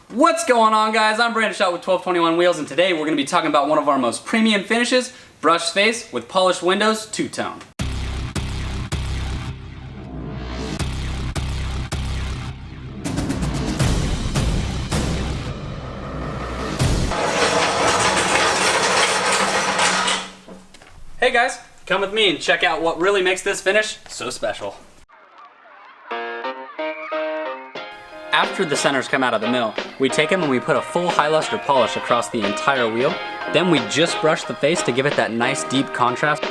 What's going on, guys? I'm Brandon Schott with 1221 Wheels, and today we're going to be talking about one of our most premium finishes, brushed face with polished windows two-tone. Hey guys, come with me and check out what really makes this finish so special. After the centers come out of the mill, we take them and we put a full high luster polish across the entire wheel. Then we just brush the face to give it that nice deep contrast.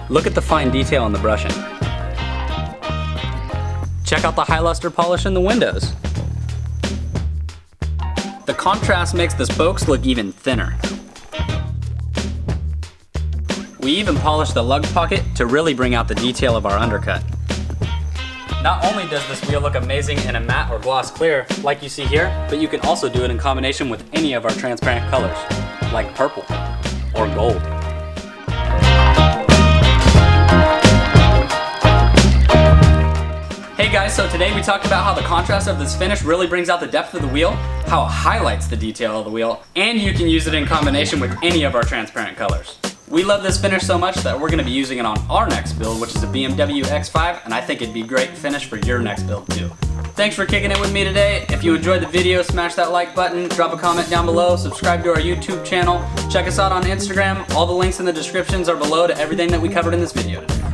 Look at the fine detail in the brushing. Check out the high luster polish in the windows. The contrast makes the spokes look even thinner. We even polished the lug pocket to really bring out the detail of our undercut. Not only does this wheel look amazing in a matte or gloss clear, like you see here, but you can also do it in combination with any of our transparent colors, like purple or gold. Hey guys, so today we talked about how the contrast of this finish really brings out the depth of the wheel, how it highlights the detail of the wheel, and you can use it in combination with any of our transparent colors. We love this finish so much that we're going to be using it on our next build, which is a BMW X5, and I think it'd be a great finish for your next build too. Thanks for kicking it with me today. If you enjoyed the video, smash that like button, drop a comment down below, subscribe to our YouTube channel, check us out on Instagram. All the links in the descriptions are below to everything that we covered in this video today.